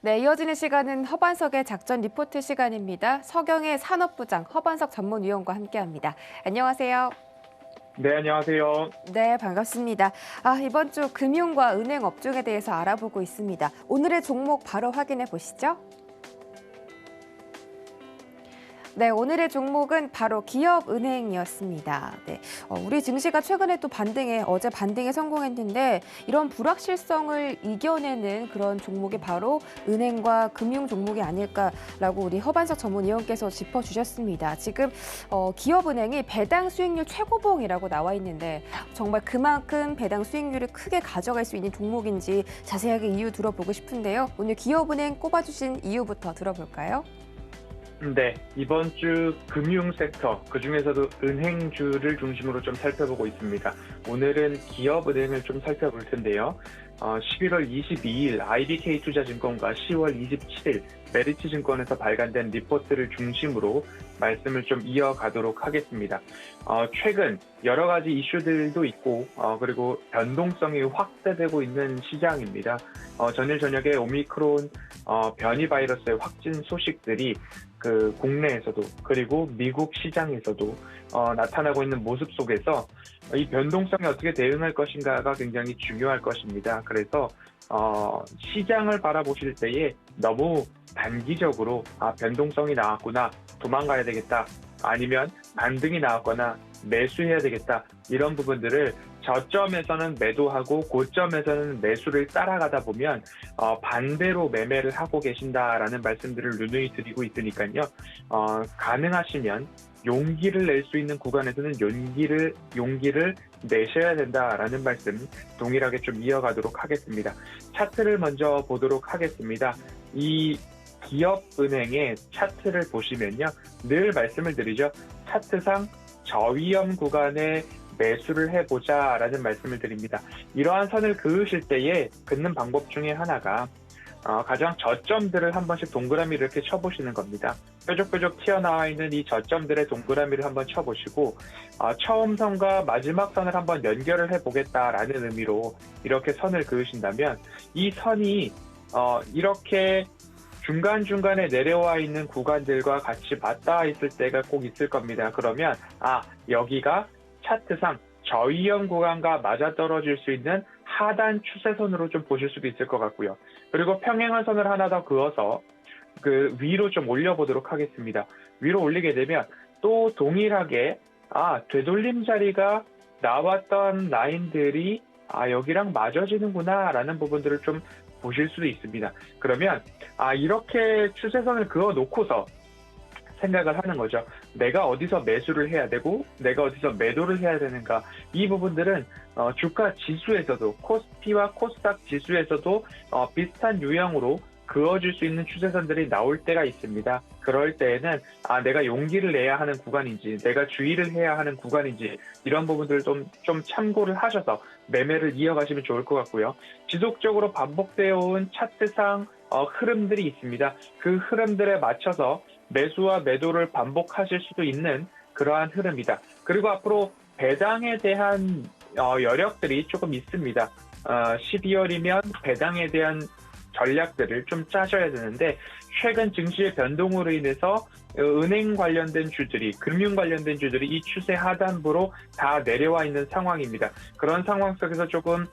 네, 이어지는 시간은 허반석의 작전 리포트 시간입니다. 서경의 산업부장 허반석 전문위원과 함께합니다. 안녕하세요. 네, 안녕하세요. 네, 반갑습니다. 이번 주 금융과 은행 업종에 대해서 알아보고 있습니다. 오늘의 종목 바로 확인해 보시죠. 네, 오늘의 종목은 바로 기업은행이었습니다. 네, 우리 증시가 최근에 또 어제 반등에 성공했는데 이런 불확실성을 이겨내는 그런 종목이 바로 은행과 금융 종목이 아닐까라고 우리 허반석 전문위원께서 짚어주셨습니다. 지금 기업은행이 배당 수익률 최고봉이라고 나와 있는데 정말 그만큼 배당 수익률을 크게 가져갈 수 있는 종목인지 자세하게 이유 들어보고 싶은데요. 오늘 기업은행 꼽아주신 이유부터 들어볼까요? 네, 이번 주 금융 섹터, 그중에서도 은행주를 중심으로 좀 살펴보고 있습니다. 오늘은 기업은행을 좀 살펴볼 텐데요. 11월 22일 IBK투자증권과 10월 27일 메리츠증권에서 발간된 리포트를 중심으로 말씀을 좀 이어가도록 하겠습니다. 최근 여러 가지 이슈들도 있고 그리고 변동성이 확대되고 있는 시장입니다. 전일 저녁에 오미크론 변이 바이러스의 확진 소식들이 그 국내에서도 그리고 미국 시장에서도 나타나고 있는 모습 속에서 이 변동성에 어떻게 대응할 것인가가 굉장히 중요할 것입니다. 그래서 시장을 바라보실 때에 너무 단기적으로 변동성이 나왔구나, 도망가야 되겠다, 아니면 반등이 나왔거나 매수해야 되겠다, 이런 부분들을 저점에서는 매도하고 고점에서는 매수를 따라가다 보면 반대로 매매를 하고 계신다라는 말씀들을 누누이 드리고 있으니까요. 가능하시면 용기를 낼 수 있는 구간에서는 용기를 내셔야 된다라는 말씀 동일하게 좀 이어가도록 하겠습니다. 차트를 먼저 보도록 하겠습니다. 이 기업은행의 차트를 보시면요. 늘 말씀을 드리죠. 차트상 저위험 구간에 매수를 해보자라는 말씀을 드립니다. 이러한 선을 그으실 때에 긋는 방법 중에 하나가 가장 저점들을 한 번씩 동그라미를 이렇게 쳐보시는 겁니다. 뾰족뾰족 튀어나와 있는 이 저점들의 동그라미를 한번 쳐보시고 처음 선과 마지막 선을 한번 연결을 해보겠다라는 의미로 이렇게 선을 그으신다면 이 선이 이렇게 중간중간에 내려와 있는 구간들과 같이 맞닿아 있을 때가 꼭 있을 겁니다. 그러면 여기가 차트상 저위험 구간과 맞아떨어질 수 있는 하단 추세선으로 좀 보실 수도 있을 것 같고요. 그리고 평행한 선을 하나 더 그어서 그 위로 좀 올려보도록 하겠습니다. 위로 올리게 되면 또 동일하게 되돌림 자리가 나왔던 라인들이 여기랑 맞아지는구나 라는 부분들을 좀 보실 수도 있습니다. 그러면 이렇게 추세선을 그어 놓고서 생각을 하는 거죠. 내가 어디서 매수를 해야 되고 내가 어디서 매도를 해야 되는가, 이 부분들은 주가 지수에서도 코스피와 코스닥 지수에서도 비슷한 유형으로 그어줄 수 있는 추세선들이 나올 때가 있습니다. 그럴 때에는 내가 용기를 내야 하는 구간인지 내가 주의를 해야 하는 구간인지 이런 부분들을 좀 참고를 하셔서 매매를 이어가시면 좋을 것 같고요. 지속적으로 반복되어 온 차트상 흐름들이 있습니다. 그 흐름들에 맞춰서 매수와 매도를 반복하실 수도 있는 그러한 흐름이다. 그리고 앞으로 배당에 대한 여력들이 조금 있습니다. 12월이면 배당에 대한 전략들을 좀 짜셔야 되는데 최근 증시의 변동으로 인해서 은행 관련된 주들이, 금융 관련된 주들이 이 추세 하단부로 다 내려와 있는 상황입니다. 그런 상황 속에서 조금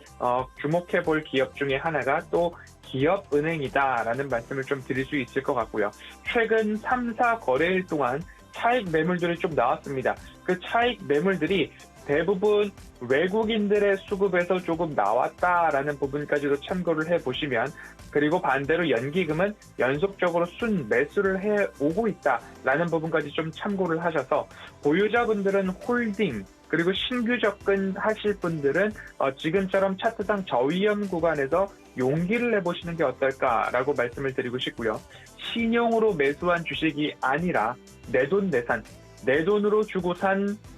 주목해 볼 기업 중에 하나가 또 기업은행이다라는 말씀을 좀 드릴 수 있을 것 같고요. 최근 3, 4 거래일 동안 차익 매물들이 좀 나왔습니다. 그 차익 매물들이 대부분 외국인들의 수급에서 조금 나왔다라는 부분까지도 참고를 해보시면, 그리고 반대로 연기금은 연속적으로 순 매수를 해오고 있다라는 부분까지 좀 참고를 하셔서 보유자분들은 홀딩, 그리고 신규 접근하실 분들은 지금처럼 차트상 저위험 구간에서 용기를 내보시는 게 어떨까라고 말씀을 드리고 싶고요. 신용으로 매수한 주식이 아니라 내돈내산, 내 돈으로 주고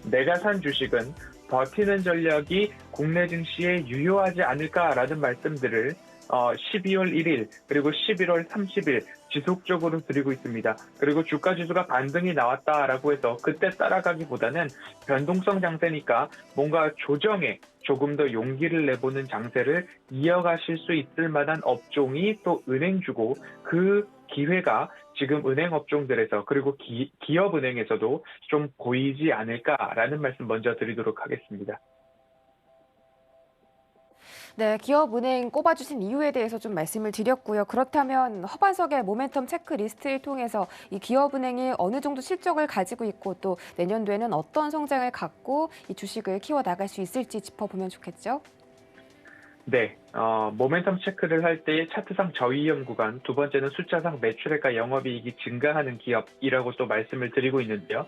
내가 산 주식은 버티는 전략이 국내 증시에 유효하지 않을까라는 말씀들을 12월 1일 그리고 11월 30일 지속적으로 드리고 있습니다. 그리고 주가 지수가 반등이 나왔다라고 해서 그때 따라가기보다는 변동성 장세니까 뭔가 조정에 조금 더 용기를 내보는 장세를 이어가실 수 있을 만한 업종이 또 은행주고, 그 기회가 지금 은행 업종들에서 그리고 기업은행에서도 좀 보이지 않을까라는 말씀 먼저 드리도록 하겠습니다. 네, 기업은행 꼽아주신 이유에 대해서 좀 말씀을 드렸고요. 그렇다면 허반석의 모멘텀 체크리스트를 통해서 이 기업은행이 어느 정도 실적을 가지고 있고 또 내년도에는 어떤 성장을 갖고 이 주식을 키워나갈 수 있을지 짚어보면 좋겠죠? 네, 모멘텀 체크를 할 때 차트상 저위험 구간, 두 번째는 숫자상 매출액과 영업이익이 증가하는 기업이라고 또 말씀을 드리고 있는데요.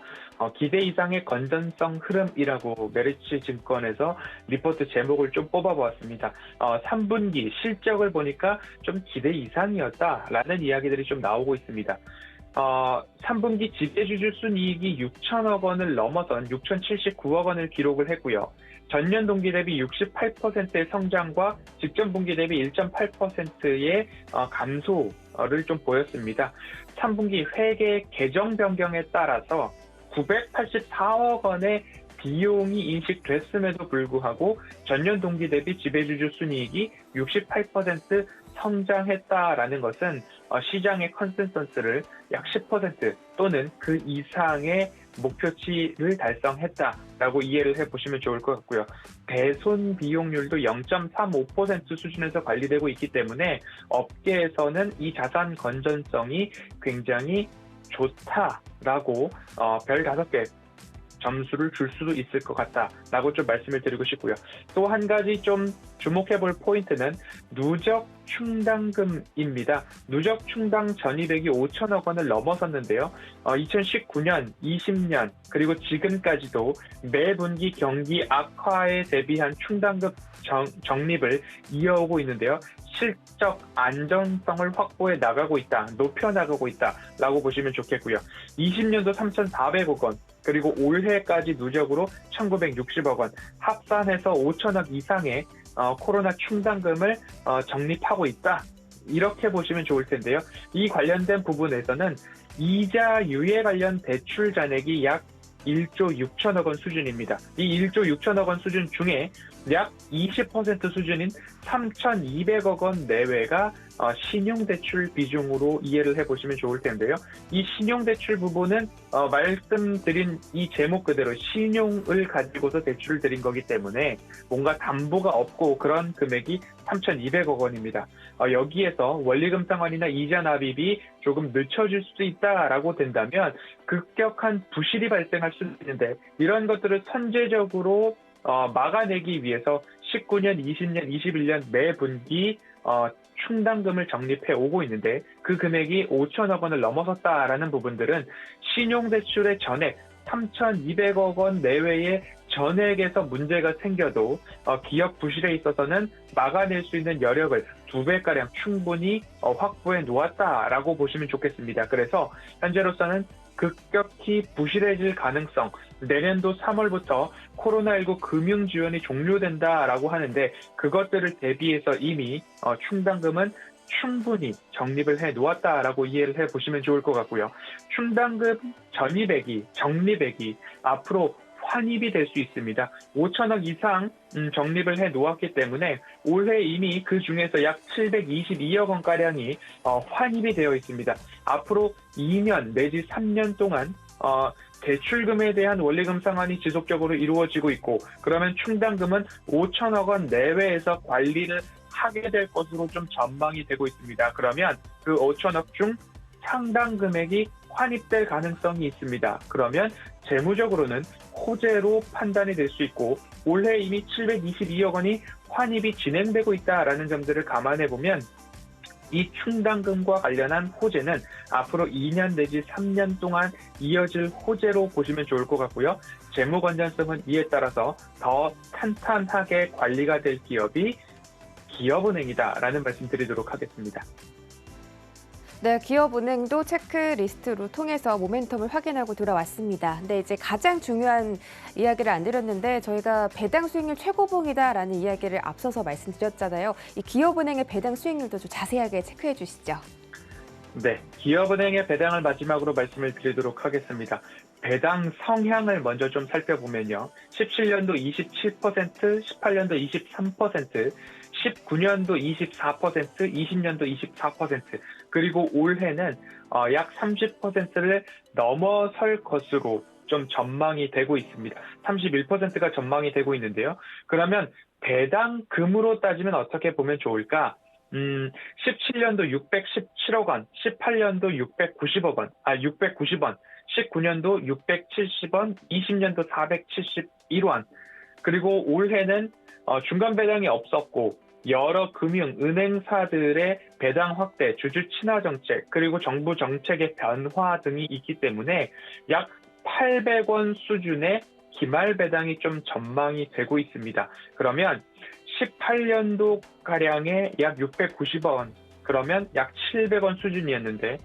기대 이상의 건전성 흐름이라고 메리츠 증권에서 리포트 제목을 좀 뽑아보았습니다. 3분기 실적을 보니까 좀 기대 이상이었다라는 이야기들이 좀 나오고 있습니다. 3분기 지배주주 순이익이 6천억 원을 넘어선 6,079억 원을 기록을 했고요. 전년 동기 대비 68%의 성장과 직전 분기 대비 1.8%의 감소를 좀 보였습니다. 3분기 회계 개정 변경에 따라서 984억 원의 비용이 인식됐음에도 불구하고 전년 동기 대비 지배주주 순이익이 68% 성장했다라는 것은 시장의 컨센서스를 약 10% 또는 그 이상의 목표치를 달성했다라고 이해를 해보시면 좋을 것 같고요. 배손 비용률도 0.35% 수준에서 관리되고 있기 때문에 업계에서는 이 자산 건전성이 굉장히 좋다라고 별 5개 점수를 줄 수도 있을 것 같다라고 좀 말씀을 드리고 싶고요. 또 한 가지 좀 주목해 볼 포인트는 누적 충당금입니다. 누적 충당 전입액이 5천억 원을 넘어섰는데요. 2019년, 20년 그리고 지금까지도 매 분기 경기 악화에 대비한 충당금 적립을 이어오고 있는데요. 실적 안정성을 확보해 나가고 있다, 높여 나가고 있다라고 보시면 좋겠고요. 20년도 3,400억 원, 그리고 올해까지 누적으로 1,960억 원, 합산해서 5천억 이상의 코로나 충당금을 적립하고 있다. 이렇게 보시면 좋을 텐데요. 이 관련된 부분에서는 이자 유예 관련 대출 잔액이 약 1조 6천억 원 수준입니다. 이 1조 6천억 원 수준 중에 약 20% 수준인 3,200억 원 내외가 신용대출 비중으로 이해를 해보시면 좋을 텐데요. 이 신용대출 부분은 말씀드린 이 제목 그대로 신용을 가지고서 대출을 드린 거기 때문에 뭔가 담보가 없고 그런 금액이 3,200억 원입니다. 여기에서 원리금 상환이나 이자 납입이 조금 늦춰질 수도 있다라고 된다면 급격한 부실이 발생할 수 있는데, 이런 것들을 선제적으로 막아내기 위해서 19년, 20년, 21년 매 분기 충당금을 적립해 오고 있는데, 그 금액이 5천억 원을 넘어섰다라는 부분들은 신용대출의 전액 3,200억 원 내외의 전액에서 문제가 생겨도 기업 부실에 있어서는 막아낼 수 있는 여력을 2배가량 충분히 확보해 놓았다라고 보시면 좋겠습니다. 그래서 현재로서는 급격히 부실해질 가능성, 내년도 3월부터 코로나19 금융 지원이 종료된다라고 하는데, 그것들을 대비해서 이미 충당금은 충분히 적립을 해 놓았다라고 이해를 해 보시면 좋을 것 같고요. 충당금 적립액이 앞으로 환입이 될 수 있습니다. 5천억 이상 적립을 해 놓았기 때문에 올해 이미 그 중에서 약 722억 원가량이 환입이 되어 있습니다. 앞으로 2년 내지 3년 동안 대출금에 대한 원리금 상환이 지속적으로 이루어지고 있고, 그러면 충당금은 5천억 원 내외에서 관리를 하게 될 것으로 좀 전망이 되고 있습니다. 그러면 그 5천억 중 상당 금액이 환입될 가능성이 있습니다. 그러면 재무적으로는 호재로 판단이 될 수 있고, 올해 이미 722억 원이 환입이 진행되고 있다라는 점들을 감안해 보면 이 충당금과 관련한 호재는 앞으로 2년 내지 3년 동안 이어질 호재로 보시면 좋을 것 같고요. 재무 건전성은 이에 따라서 더 탄탄하게 관리가 될 기업이 기업은행이다라는 말씀 드리도록 하겠습니다. 네, 기업은행도 체크리스트로 통해서 모멘텀을 확인하고 돌아왔습니다. 근데 이제 가장 중요한 이야기를 안 드렸는데 저희가 배당 수익률 최고봉이다라는 이야기를 앞서서 말씀드렸잖아요. 이 기업은행의 배당 수익률도 좀 자세하게 체크해 주시죠. 네, 기업은행의 배당을 마지막으로 말씀을 드리도록 하겠습니다. 배당 성향을 먼저 좀 살펴보면요. 17년도 27%, 18년도 23%, 19년도 24%, 20년도 24%, 그리고 올해는 약 30%를 넘어설 것으로 좀 전망이 되고 있습니다. 31%가 전망이 되고 있는데요. 그러면 배당금으로 따지면 어떻게 보면 좋을까? 17년도 617억 원, 18년도 690억 원, 690원, 19년도 670원, 20년도 471원, 그리고 올해는 중간 배당이 없었고 여러 금융, 은행사들의 배당 확대, 주주 친화 정책, 그리고 정부 정책의 변화 등이 있기 때문에 약 800원 수준의 기말 배당이 좀 전망이 되고 있습니다. 그러면 18년도 가량의 약 690원, 그러면 약 700원 수준이었는데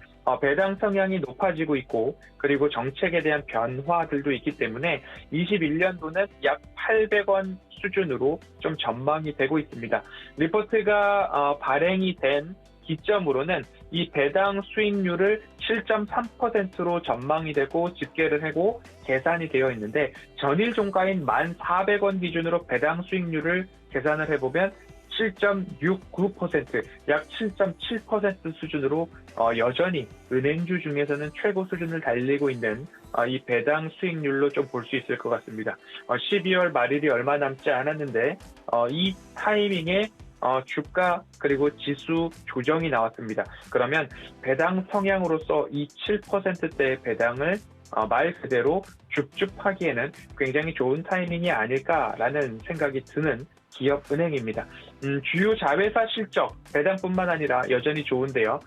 배당 성향이 높아지고 있고 그리고 정책에 대한 변화들도 있기 때문에 21년도는 약 800원 수준으로 좀 전망이 되고 있습니다. 리포트가 발행이 된 기점으로는 이 배당 수익률을 7.3%로 전망이 되고 집계를 하고 계산이 되어 있는데 전일 종가인 1,400원 기준으로 배당 수익률을 계산을 해보면 7.69%, 약 7.7% 수준으로 여전히 은행주 중에서는 최고 수준을 달리고 있는 이 배당 수익률로 좀 볼 수 있을 것 같습니다. 12월 말일이 얼마 남지 않았는데 이 타이밍에 주가 그리고 지수 조정이 나왔습니다. 그러면 배당 성향으로서 이 7%대의 배당을 말 그대로 줍줍하기에는 굉장히 좋은 타이밍이 아닐까라는 생각이 드는 기업은행입니다. 주요 자회사 실적, 배당뿐만 아니라 여전히 좋은데요.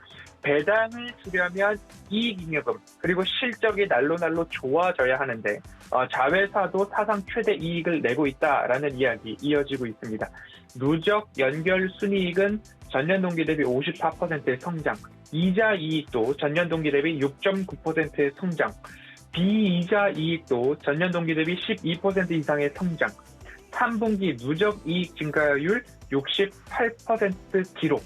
배당을 주려면 이익잉여금 그리고 실적이 날로 좋아져야 하는데 자회사도 사상 최대 이익을 내고 있다라는 이야기 이어지고 있습니다. 누적 연결 순이익은 전년 동기 대비 54%의 성장, 이자 이익도 전년 동기 대비 6.9%의 성장, 비이자 이익도 전년 동기 대비 12% 이상의 성장, 3분기 누적 이익 증가율 68% 기록,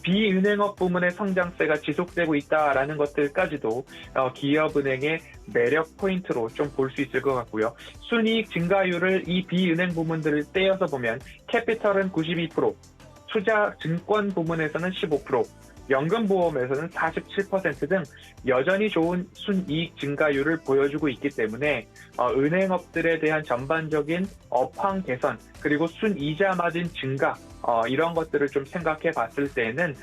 비은행업 부문의 성장세가 지속되고 있다라는 것들까지도 기업은행의 매력 포인트로 좀 볼 수 있을 것 같고요. 순이익 증가율을 이 비은행 부문들을 떼어서 보면 캐피털은 92%, 투자 증권 부문에서는 15%, 연금보험에서는 47% 등 여전히 좋은 순이익 증가율을 보여주고 있기 때문에 은행업들에 대한 전반적인 업황 개선 그리고 순이자 마진 증가 이런 것들을 좀 생각해 봤을 때에는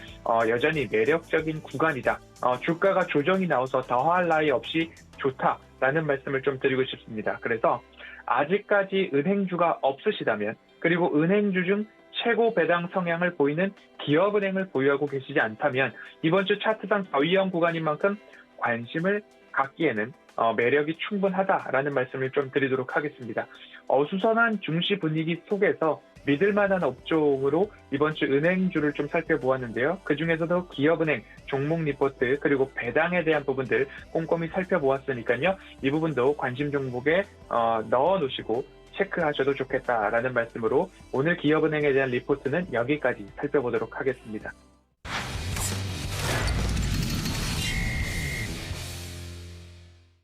여전히 매력적인 구간이다. 주가가 조정이 나와서 더할 나위 없이 좋다라는 말씀을 좀 드리고 싶습니다. 그래서 아직까지 은행주가 없으시다면 그리고 은행주 중 최고 배당 성향을 보이는 기업은행을 보유하고 계시지 않다면 이번 주 차트상 저위험 구간인 만큼 관심을 갖기에는 매력이 충분하다라는 말씀을 좀 드리도록 하겠습니다. 어수선한 중시 분위기 속에서 믿을 만한 업종으로 이번 주 은행주를 좀 살펴보았는데요. 그중에서도 기업은행, 종목 리포트, 그리고 배당에 대한 부분들 꼼꼼히 살펴보았으니까요. 이 부분도 관심 종목에 넣어놓으시고 체크하셔도 좋겠다라는 말씀으로 오늘 기업은행에 대한 리포트는 여기까지 살펴보도록 하겠습니다.